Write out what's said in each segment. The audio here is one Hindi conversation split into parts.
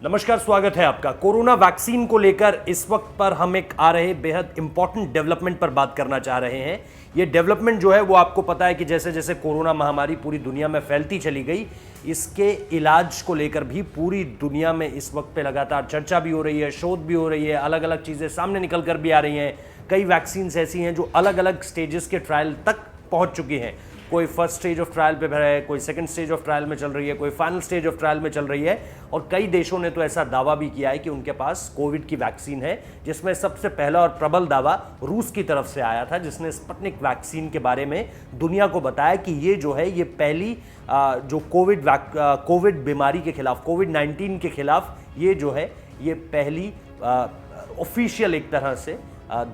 नमस्कार, स्वागत है आपका। कोरोना वैक्सीन को लेकर इस वक्त पर हम एक आ रहे बेहद इंपॉर्टेंट डेवलपमेंट पर बात करना चाह रहे हैं। ये डेवलपमेंट जो है वो आपको पता है कि जैसे जैसे कोरोना महामारी पूरी दुनिया में फैलती चली गई, इसके इलाज को लेकर भी पूरी दुनिया में इस वक्त पे लगातार चर्चा भी हो रही है, शोध भी हो रही है, अलग अलग चीज़ें सामने निकल कर भी आ रही हैं। कई वैक्सीन ऐसी हैं जो अलग अलग स्टेजेस के ट्रायल तक पहुँच चुकी हैं। कोई फर्स्ट स्टेज ऑफ ट्रायल पे है, कोई सेकंड स्टेज ऑफ ट्रायल में चल रही है, कोई फाइनल स्टेज ऑफ ट्रायल में चल रही है। और कई देशों ने तो ऐसा दावा भी किया है कि उनके पास कोविड की वैक्सीन है, जिसमें सबसे पहला और प्रबल दावा रूस की तरफ से आया था, जिसने स्पुतनिक वैक्सीन के बारे में दुनिया को बताया कि ये जो है ये पहली जो कोविड बीमारी के खिलाफ, कोविड-19 के खिलाफ ये जो है ये पहली ऑफिशियल एक तरह से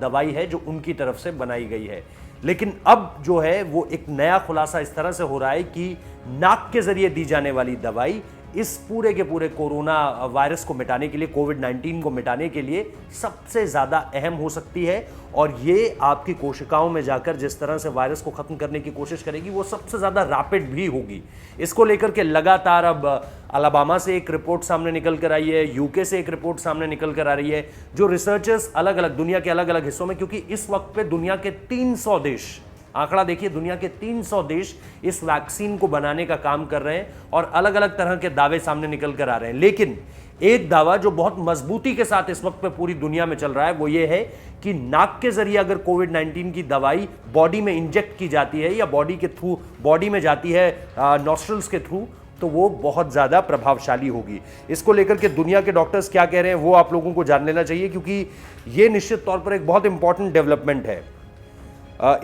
दवाई है जो उनकी तरफ से बनाई गई है। लेकिन अब जो है वो एक नया खुलासा इस तरह से हो रहा है कि नाक के जरिए दी जाने वाली दवाई इस पूरे के पूरे कोरोना वायरस को मिटाने के लिए, कोविड-19 को मिटाने के लिए सबसे ज़्यादा अहम हो सकती है। और ये आपकी कोशिकाओं में जाकर जिस तरह से वायरस को ख़त्म करने की कोशिश करेगी वो सबसे ज़्यादा रैपिड भी होगी। इसको लेकर के लगातार अब अलाबामा से एक रिपोर्ट सामने निकल कर आई है, यूके से एक रिपोर्ट सामने निकल कर आ रही है, जो रिसर्चर्स अलग अलग दुनिया के अलग अलग हिस्सों में, क्योंकि इस वक्त पे दुनिया के 300 देश, आंकड़ा देखिए, दुनिया के 300 देश इस वैक्सीन को बनाने का काम कर रहे हैं और अलग अलग तरह के दावे सामने निकल कर आ रहे हैं। लेकिन एक दावा जो बहुत मजबूती के साथ इस वक्त पे पूरी दुनिया में चल रहा है वो ये है कि नाक के जरिए अगर कोविड-19 की दवाई बॉडी में इंजेक्ट की जाती है या बॉडी के थ्रू, बॉडी में जाती है नॉस्ट्रल्स के थ्रू, तो वो बहुत ज़्यादा प्रभावशाली होगी। इसको लेकर के दुनिया के डॉक्टर्स क्या कह रहे हैं वो आप लोगों को जान लेना चाहिए, क्योंकि ये निश्चित तौर पर एक बहुत इंपॉर्टेंट डेवलपमेंट है।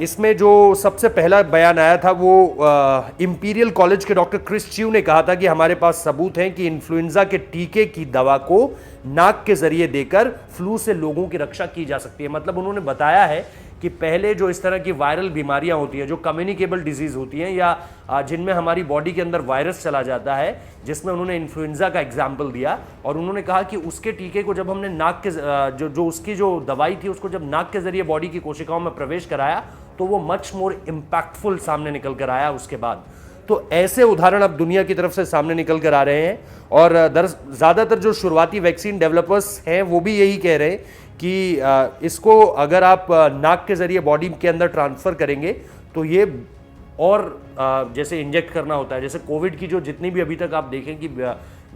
इसमें जो सबसे पहला बयान आया था वो इंपीरियल कॉलेज के डॉक्टर क्रिस च्यू ने कहा था कि हमारे पास सबूत हैं कि इन्फ्लुएंजा के टीके की दवा को नाक के जरिए देकर फ्लू से लोगों की रक्षा की जा सकती है। मतलब उन्होंने बताया है कि पहले जो इस तरह की वायरल बीमारियां होती हैं, जो कम्युनिकेबल डिजीज होती हैं या जिनमें हमारी बॉडी के अंदर वायरस चला जाता है, जिसमें उन्होंने इन्फ्लुएंजा का एग्जाम्पल दिया, और उन्होंने कहा कि उसके टीके को जब हमने नाक के जो उसकी जो दवाई थी उसको जब नाक के जरिए बॉडी की कोशिकाओं में प्रवेश कराया तो वो मच मोर इम्पैक्टफुल सामने निकल कर आया उसके बाद। तो ऐसे उदाहरण अब दुनिया की तरफ से सामने निकल कर आ रहे हैं। और ज़्यादातर जो शुरुआती वैक्सीन डेवलपर्स हैं वो भी यही कह रहे हैं कि इसको अगर आप नाक के जरिए बॉडी के अंदर ट्रांसफ़र करेंगे तो ये और जैसे इंजेक्ट करना होता है, जैसे कोविड की जो जितनी भी अभी तक आप देखें कि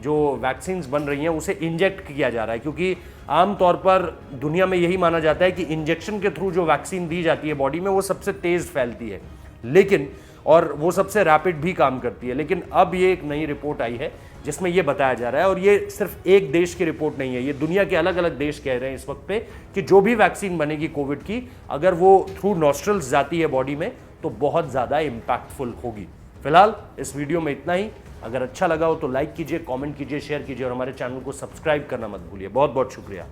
जो वैक्सीन्स बन रही हैं उसे इंजेक्ट किया जा रहा है, क्योंकि आमतौर पर दुनिया में यही माना जाता है कि इंजेक्शन के थ्रू जो वैक्सीन दी जाती है बॉडी में वो सबसे तेज़ फैलती है, लेकिन और वो सबसे रैपिड भी काम करती है। लेकिन अब ये एक नई रिपोर्ट आई है जिसमें ये बताया जा रहा है, और ये सिर्फ एक देश की रिपोर्ट नहीं है, ये दुनिया के अलग अलग देश कह रहे हैं इस वक्त पे कि जो भी वैक्सीन बनेगी कोविड की, अगर वो थ्रू नॉस्ट्रल्स जाती है बॉडी में तो बहुत ज़्यादा इम्पैक्टफुल होगी। फिलहाल इस वीडियो में इतना ही। अगर अच्छा लगा हो तो लाइक कीजिए, कमेंट कीजिए, शेयर कीजिए और हमारे चैनल को सब्सक्राइब करना मत भूलिए। बहुत बहुत शुक्रिया।